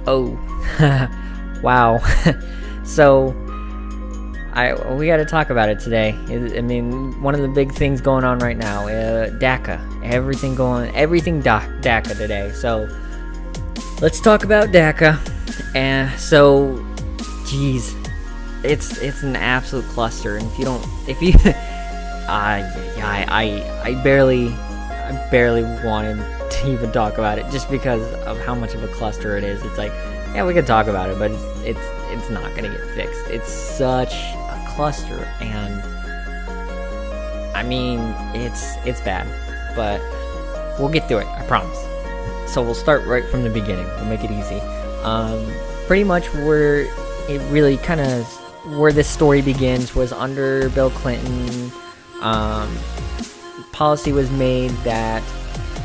Oh, wow. So, we got to talk about it today. I mean, one of the big things going on right now, DACA. Everything DACA today. So, let's talk about DACA. And so, geez, it's an absolute cluster. And I barely wanted to even talk about it just because of how much of a cluster it is. It's like, yeah, we could talk about it, but it's not gonna get fixed. It's such a cluster, and I mean, it's bad, but we'll get through it, I promise. So we'll start right from the beginning. We'll make it easy. Pretty much where this story begins was under Bill Clinton. Policy was made that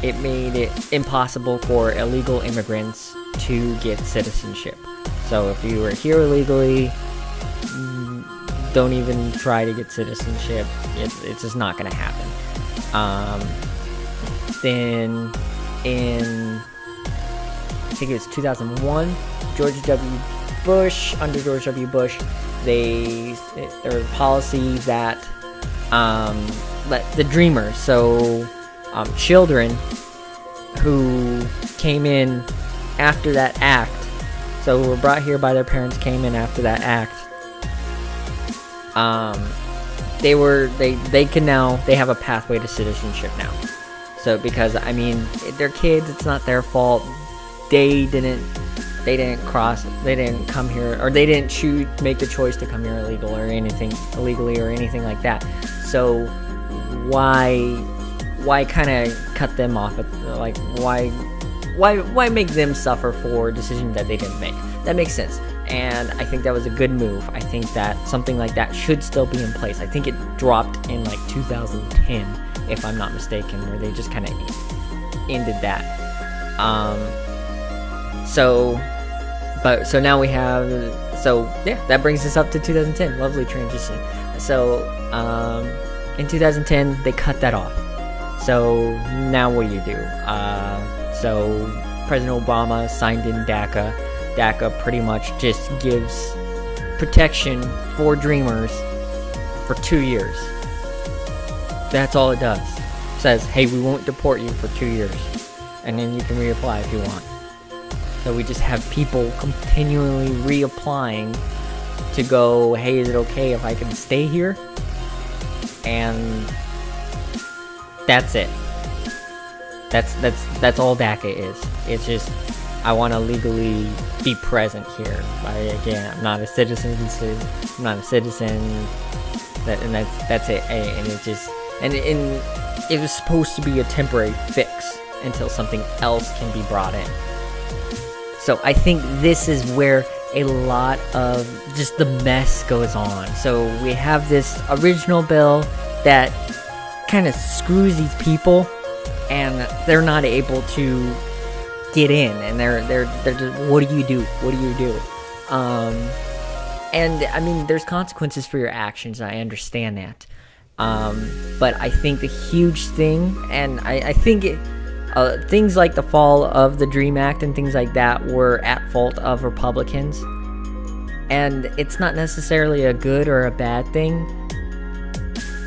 it made it impossible for illegal immigrants to get citizenship. So if you were here illegally, don't even try to get citizenship. It's just not going to happen. Then in, I think it was 2001, under George W. Bush, there was policy that let the dreamers, so children who came in after that act, so were brought here by their parents, came in after that act, they have a pathway to citizenship now. So because, I mean, they're kids, it's not their fault. They didn't come here, or they didn't make the choice to come here illegally or anything like that. So why kind of cut them off? Like, why make them suffer for a decision that they didn't make? That makes sense, and I think that was a good move. I think that something like that should still be in place. I think it dropped in like 2010, if I'm not mistaken, where they just kind of ended that. So now we have, that brings us up to 2010. Lovely transition. So in 2010 they cut that off. So now what do you do? So President Obama signed in DACA. DACA pretty much just gives protection for dreamers for 2 years. That's all it does. It says, hey, we won't deport you for 2 years, and then you can reapply if you want. So we just have people continually reapplying to go, hey, is it okay if I can stay here? And that's it. That's all DACA is. It's just, I want to legally be present here. I'm not a citizen. That's it. And it just, and it was supposed to be a temporary fix until something else can be brought in. So I think this is where a lot of just the mess goes on. So we have this original bill that kind of screws these people, and they're not able to get in, and they're just, what do you do? And I mean, there's consequences for your actions. I understand that, but I think the huge thing, and I think things like the fall of the DREAM Act and things like that were at fault of Republicans, and it's not necessarily a good or a bad thing,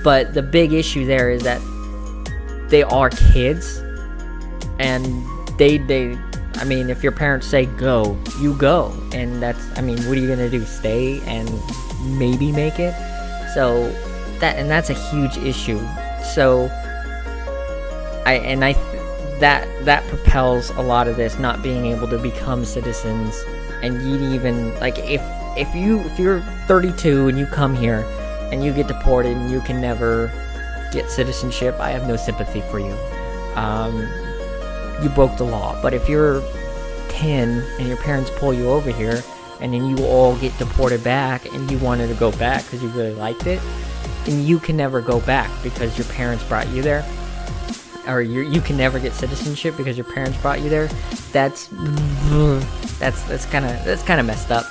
but the big issue there is that they are kids, and they I mean, if your parents say go, you go, and that's, I mean, what are you gonna do, stay and maybe make it? So that's a huge issue. So that propels a lot of this, not being able to become citizens. And you'd even, like, if you're 32 and you come here and you get deported and you can never get citizenship, I have no sympathy for you. You broke the law. But if you're 10 and your parents pull you over here and then you all get deported back and you wanted to go back because you really liked it, and you can never go back because your parents brought you there, or you can never get citizenship because your parents brought you there, that's kind of messed up.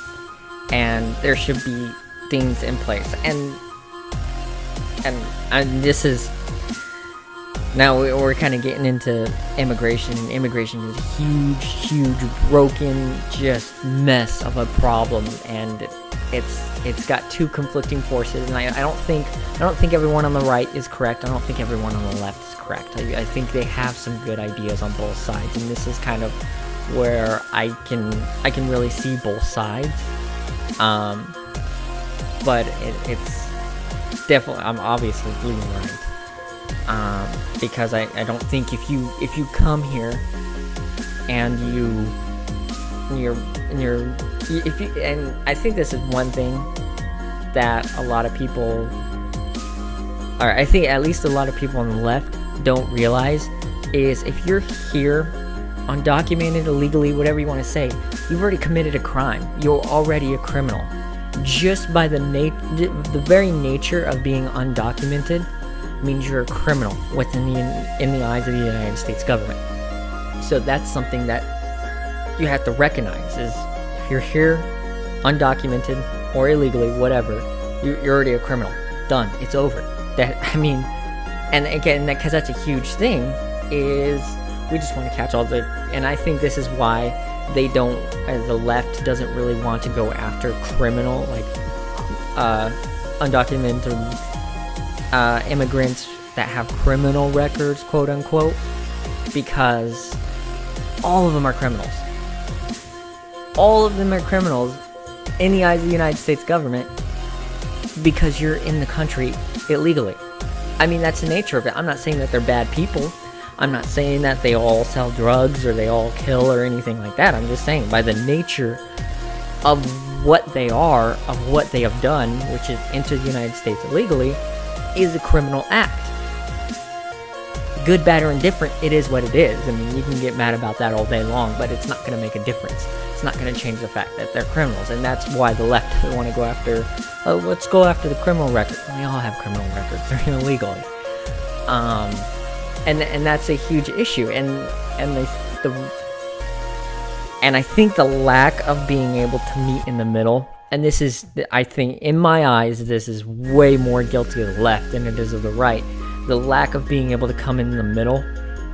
And there should be things in place, and this is, Now we're kind of getting into immigration, and immigration is a huge, broken, just mess of a problem, and it's got two conflicting forces. And I don't think everyone on the right is correct. I don't think everyone on the left is correct. I think they have some good ideas on both sides, and this is kind of where I can really see both sides. But it's definitely, I'm obviously bleeding right. Because I don't think if you come here and and I think this is one thing that a lot of people, or I think at least a lot of people on the left don't realize, is if you're here undocumented, illegally, whatever you want to say, you've already committed a crime. You're already a criminal. Just by the very nature of being undocumented means you're a criminal in the eyes of the United States government. So that's something that you have to recognize, is if you're here undocumented or illegally, whatever, you're already a criminal. Done. It's over. And again, because that's a huge thing, is we just want to catch all the, and I think this is why they don't, the left doesn't really want to go after criminal, like undocumented immigrants that have criminal records, quote unquote, because all of them are criminals. All of them are criminals in the eyes of the United States government because you're in the country illegally. I mean, that's the nature of it. I'm not saying that they're bad people. I'm not saying that they all sell drugs or they all kill or anything like that. I'm just saying by the nature of what they are, of what they have done, which is enter the United States illegally, is a criminal act. Good, bad, or indifferent, it is what it is. I mean, you can get mad about that all day long, but it's not going to make a difference. It's not going to change the fact that they're criminals, and that's why the left want to go after, let's go after the criminal record. They all have criminal records. They're illegally. And that's a huge issue, and I think the lack of being able to meet in the middle, and this is, I think, in my eyes, this is way more guilty of the left than it is of the right. The lack of being able to come in the middle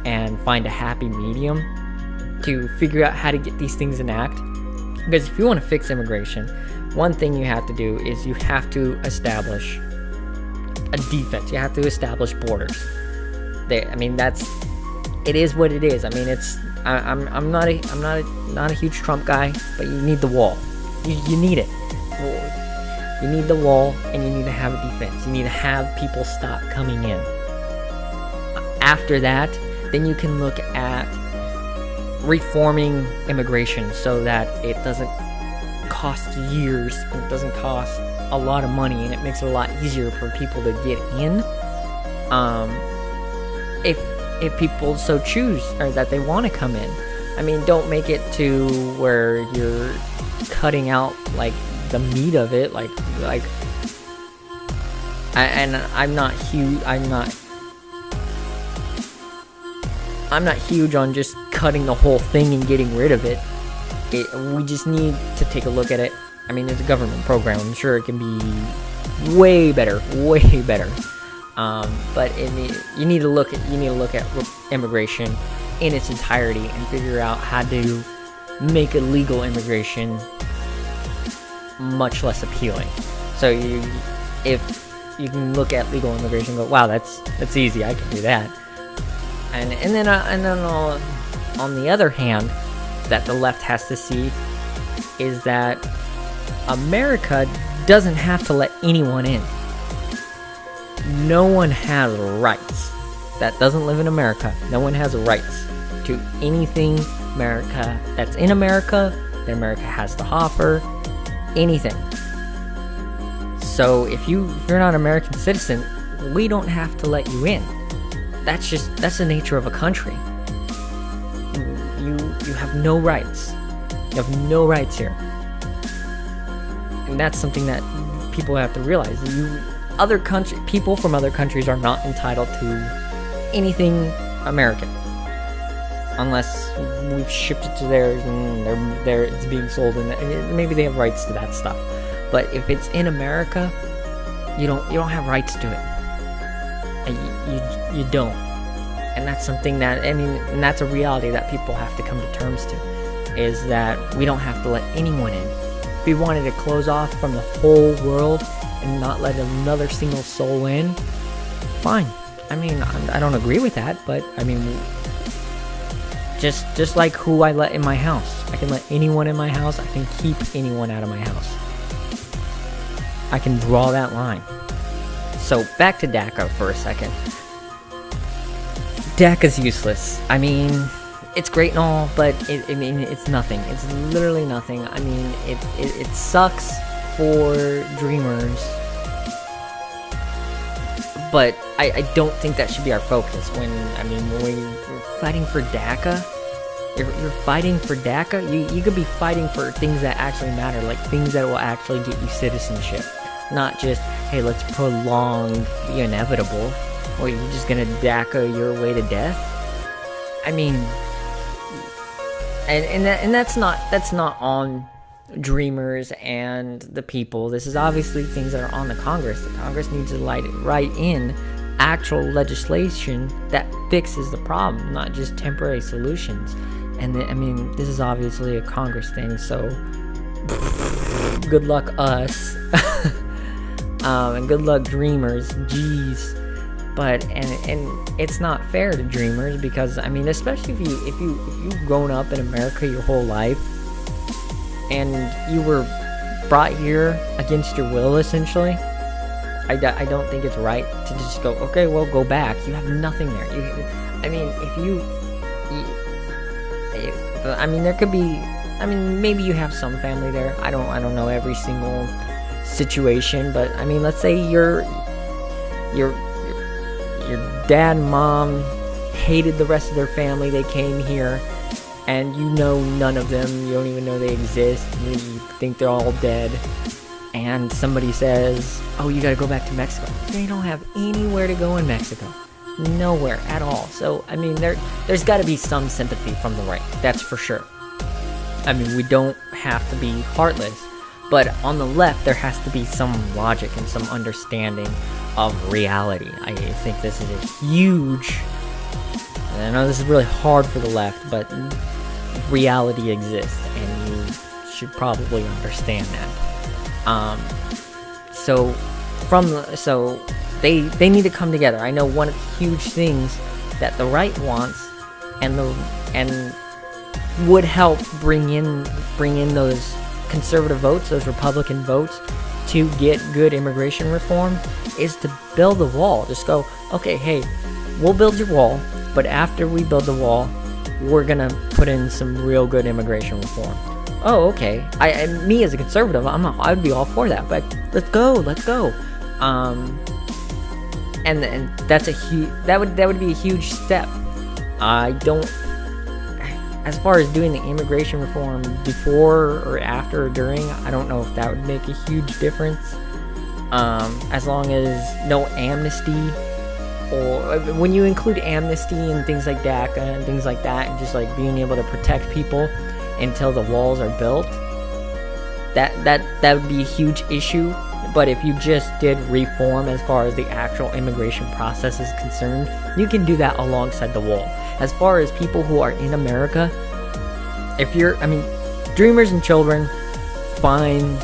and find a happy medium to figure out how to get these things in act. Because if you want to fix immigration, one thing you have to do is you have to establish a defense. You have to establish borders. I mean, it is what it is. I mean, I'm not a huge Trump guy, but you need the wall. You need it. You need the wall, and you need to have a defense. You need to have people stop coming in. After that, then you can look at reforming immigration so that it doesn't cost years, and it doesn't cost a lot of money, and it makes it a lot easier for people to get in. If people so choose, or that they want to come in. I mean, don't make it to where you're cutting out like the meat of it, and I'm not huge on just cutting the whole thing and getting rid of it. We just need to take a look at it. I mean, it's a government program. I'm sure it can be way better. But you need to look at immigration in its entirety and figure out how to make illegal immigration much less appealing. So if you can look at legal immigration and go, wow, that's easy, I can do that. And then on the other hand, that the left has to see is that America doesn't have to let anyone in. No one has rights that doesn't live in America. No one has rights to anything that's in America that America has to offer. Anything. So if you're not an American citizen, we don't have to let you in. That's the nature of a country. You have no rights. You have no rights here. And that's something that people have to realize. People from other countries are not entitled to anything American unless we've shipped it to theirs and it's being sold, and maybe they have rights to that stuff. But if it's in America, you don't have rights to it. You don't. And that's something that, and that's a reality that people have to come to terms to, is that we don't have to let anyone in. If we wanted to close off from the whole world and not let another single soul in, fine. I don't agree with that, but just like who I let in my house. I can let anyone in my house. I can keep anyone out of my house. I can draw that line. So back to DACA for a second. DACA's useless. It's great and all, but it's nothing. It's literally nothing. It sucks for dreamers, but I don't think that should be our focus. When we're fighting for DACA, you're fighting for DACA. You could be fighting for things that actually matter, like things that will actually get you citizenship, not just, hey, let's prolong the inevitable. Or you're just gonna DACA your way to death? That's not on dreamers and the people. This is obviously things that are on the Congress. The Congress needs to write in actual legislation that fixes the problem, not just temporary solutions. And this is obviously a Congress thing, so good luck us. And good luck dreamers. Jeez. But and it's not fair to dreamers, because especially if you've grown up in America your whole life and you were brought here against your will, essentially, I don't think it's right to just go, okay, well, go back. You have nothing there. There could be, maybe you have some family there. I don't know every single situation, but let's say your dad and mom hated the rest of their family. They came here, and you know none of them. You don't even know they exist. You think they're all dead. And somebody says, oh, you gotta go back to Mexico. They don't have anywhere to go in Mexico. Nowhere at all. So, there's gotta be some sympathy from the right. That's for sure. We don't have to be heartless. But on the left, there has to be some logic and some understanding of reality. I think this is a huge, and I know this is really hard for the left, but reality exists, and you should probably understand that. So they need to come together. I know one of the huge things that the right wants, and would help bring in those conservative votes, those Republican votes, to get good immigration reform, is to build a wall. Just go, okay, hey, we'll build your wall, but after we build the wall, we're gonna put in some real good immigration reform. Oh, okay. Me as a conservative, I'd be all for that. But let's go. And that's that would be a huge step. I don't. As far as doing the immigration reform before or after or during, I don't know if that would make a huge difference. As long as no amnesty, or when you include amnesty and things like DACA and things like that, and just like being able to protect people until the walls are built, that would be a huge issue. But if you just did reform as far as the actual immigration process is concerned, you can do that alongside the wall. As far as people who are in America, if you're, dreamers and children, fine,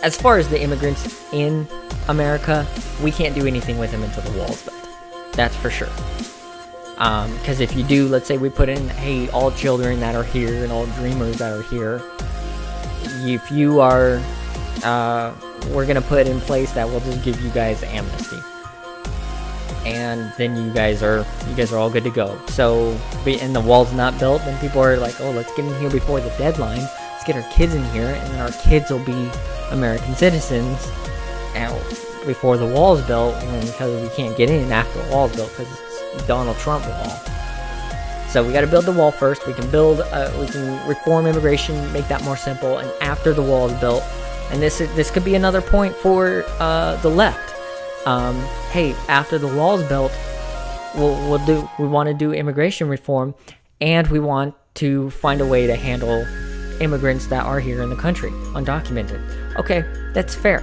as far as the immigrants in America, we can't do anything with them until the wall's built. That's for sure. Because if you do, let's say we put in, hey, all children that are here and all dreamers that are here, if you are, we're going to put in place that we'll just give you guys amnesty. And then you guys are all good to go. So, and the wall's not built, then people are like, oh, let's get in here before the deadline. Let's get our kids in here, and then our kids will be American citizens before the wall's built, because we can't get in after the wall's built, because it's Donald Trump wall. So we got to build the wall first. We can reform immigration, make that more simple, and after the wall is built, and this could be another point for the left. Hey, after the wall's built, we want to do immigration reform, and we want to find a way to handle immigrants that are here in the country, undocumented. Okay, that's fair.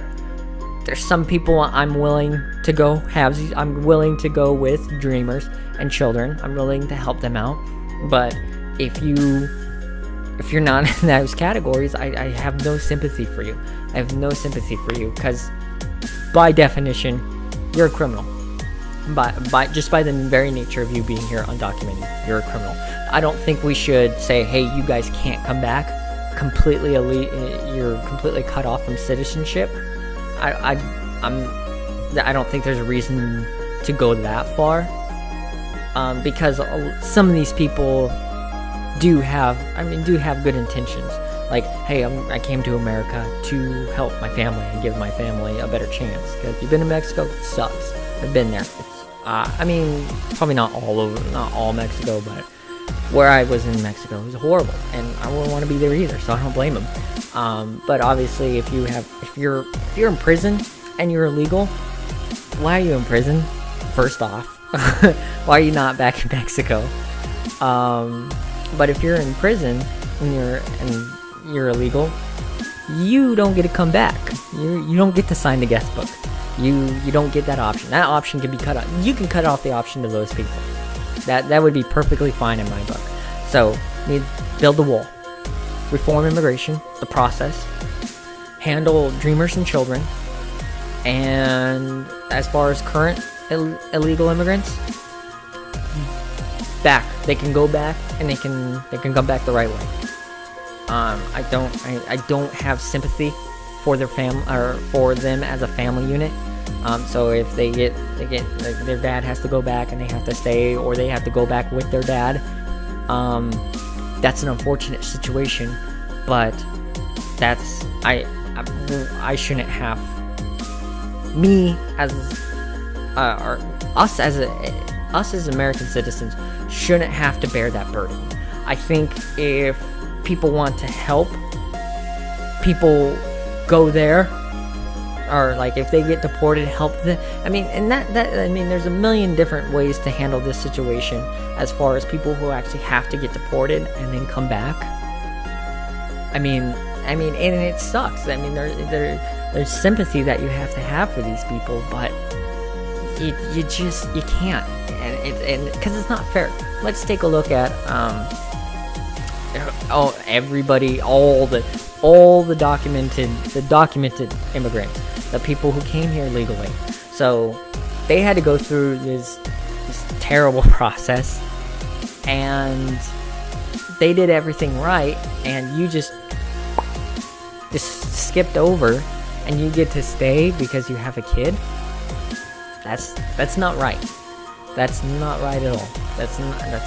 there's some people I'm willing to go halvesies. I'm willing to go with dreamers and children. I'm willing to help them out. But if you're not in those categories, I have no sympathy for you. I have no sympathy for you, because by definition, you're a criminal. Just by the very nature of you being here undocumented, you're a criminal. I don't think we should say, hey, you guys can't come back. You're completely cut off from citizenship. I don't think there's a reason to go that far, because some of these people do have good intentions. Like, hey, I came to America to help my family and give my family a better chance. Because you've been to Mexico, it sucks. I've been there. Probably not all Mexico, but where I was in Mexico, it was horrible, and I wouldn't want to be there either. So I don't blame them. But obviously, if you're in prison and you're illegal, why are you in prison? First off, why are you not back in Mexico? But if you're in prison and you're illegal, you don't get to come back. You don't get to sign the guest book. You don't get that option. That option can be cut off. You can cut off the option to those people. That would be perfectly fine in my book. So, build the wall. Reform immigration, the process. Handle dreamers and children. And as far as current illegal immigrants, they can go back, and they can come back the right way. I don't have sympathy for their for them as a family unit. So if they get their dad has to go back and they have to stay, or they have to go back with their dad, that's an unfortunate situation. But I shouldn't have, me as or us as American citizens shouldn't have to bear that burden. I think if people want to help people go there, or like if they get deported, help them. There's a million different ways to handle this situation as far as people who actually have to get deported and then come back. And it sucks. There's sympathy that you have to have for these people, but you can't, and because it's not fair. Let's take a look at all the documented immigrants, the people who came here legally. So they had to go through this terrible process, and they did everything right, and you just skipped over, and you get to stay because you have a kid. That's not right. That's not right at all. That's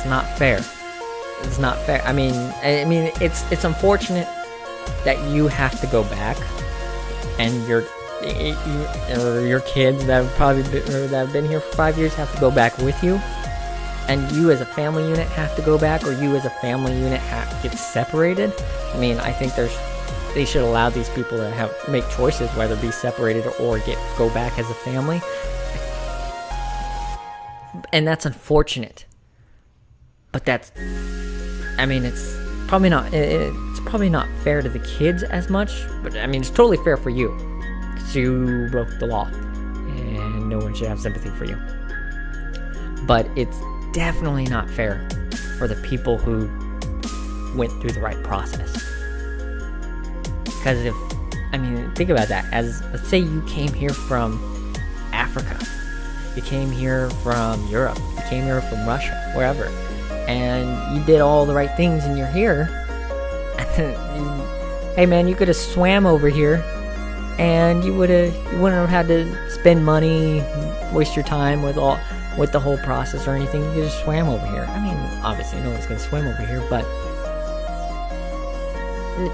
not fair. It's not fair. It's unfortunate that you have to go back, and your kids that have been here for 5 years have to go back with you, and you as a family unit have to go back, or you as a family unit get separated. I think they should allow these people to make choices whether be separated or go back as a family, and that's unfortunate. But it's probably not fair to the kids as much, but it's totally fair for you, because you broke the law, and no one should have sympathy for you. But it's definitely not fair for the people who went through the right process. Because think about that. Let's say you came here from Africa, you came here from Europe, you came here from Russia, wherever, and you did all the right things, and you're here. Hey man, you could have swam over here, and you wouldn't have had to spend money, waste your time with the whole process or anything. You could just swam over here. Obviously no one's gonna swim over here, but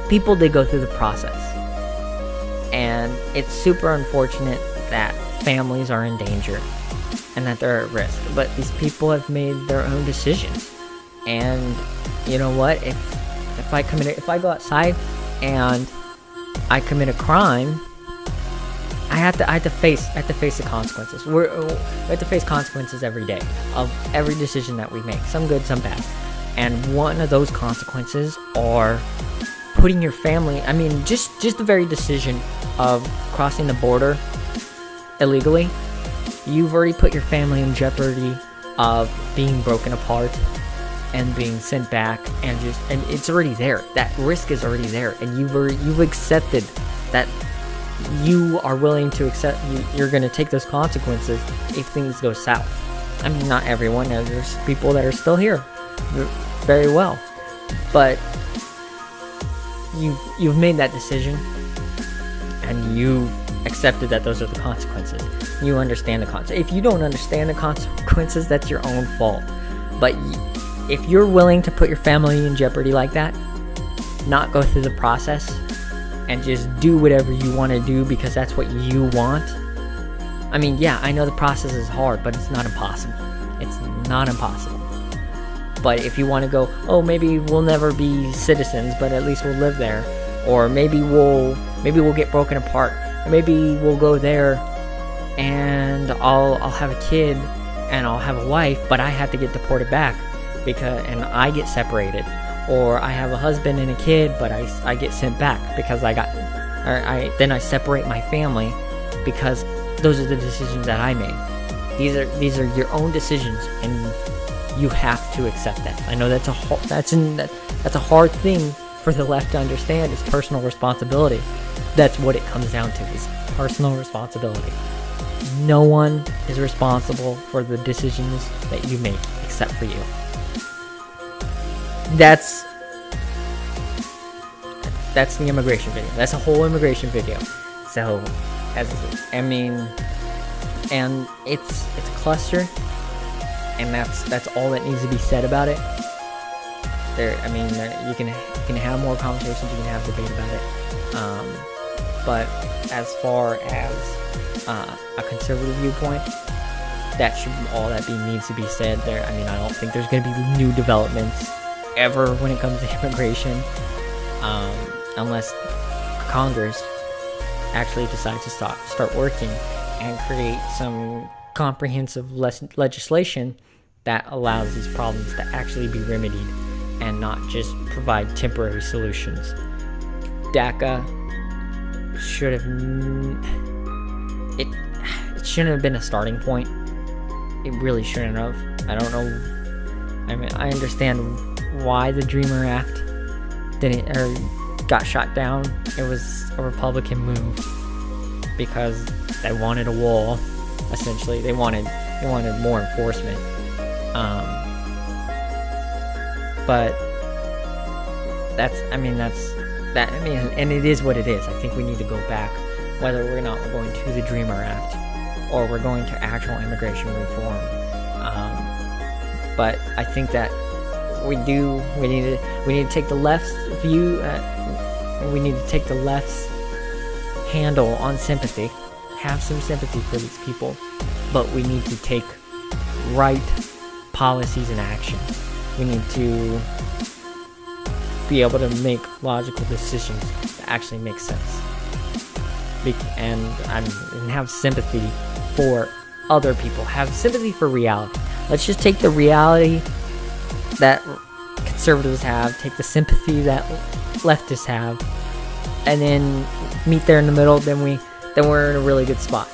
people did go through the process, and it's super unfortunate that families are in danger and that they're at risk. But these people have made their own decisions, and you know what? If I go outside and I commit a crime, I have to face the consequences. We have to face consequences every day of every decision that we make, some good, some bad. And one of those consequences are putting your family. Just the very decision of crossing the border illegally, you've already put your family in jeopardy of being broken apart and being sent back, and it's already there. That risk is already there, and you've accepted that you are willing to accept you're going to take those consequences if things go south. I mean, not everyone. There's people that are still here, very well, but you've made that decision, and you accepted that those are the consequences. You understand the consequences. If you don't understand the consequences, that's your own fault. But if you're willing to put your family in jeopardy like that, not go through the process, and just do whatever you want to do because that's what you want. I mean, yeah, I know the process is hard, but it's not impossible. It's not impossible. But if you want to go, oh, maybe we'll never be citizens, but at least we'll live there, or maybe we'll get broken apart. Maybe we'll go there and I'll have a kid and I'll have a wife, but I have to get deported back and I get separated. Or I have a husband and a kid, but I get sent back because then I separate my family because those are the decisions that I made. These are your own decisions, and you have to accept that. I know that's a hard thing for the left to understand, is personal responsibility. That's what it comes down to, is personal responsibility. No one is responsible for the decisions that you make except for you. That's the immigration video. That's a whole immigration video. So, and it's a cluster, and that's all that needs to be said about it. You can have more conversations, you can have debate about it. But as far as a conservative viewpoint, that should be all that needs to be said there. I don't think there's going to be new developments ever when it comes to immigration, unless Congress actually decides to start working and create some comprehensive legislation that allows these problems to actually be remedied and not just provide temporary solutions. DACA should have it shouldn't have been a starting point. It really shouldn't have. I don't know. I understand why the Dreamer Act got shot down. It was a Republican move because they wanted a wall. Essentially, they wanted more enforcement. But and it is what it is. I think we need to go back, whether we're going to the Dreamer Act or we're going to actual immigration reform. But I think that we need to take the left's view. We need to take the left's handle on sympathy. Have some sympathy for these people, but we need to take right policies and action. We need to be able to make logical decisions that actually make sense, and have sympathy for other people. Have sympathy for reality. Let's just take the reality that conservatives have, take the sympathy that leftists have, and then meet there in the middle. Then we're in a really good spot.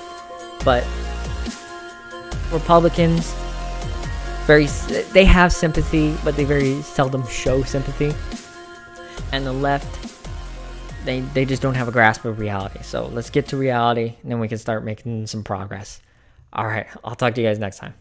But Republicans, they have sympathy, but they very seldom show sympathy. And the left, they just don't have a grasp of reality. So let's get to reality, and then we can start making some progress. All right, I'll talk to you guys next time.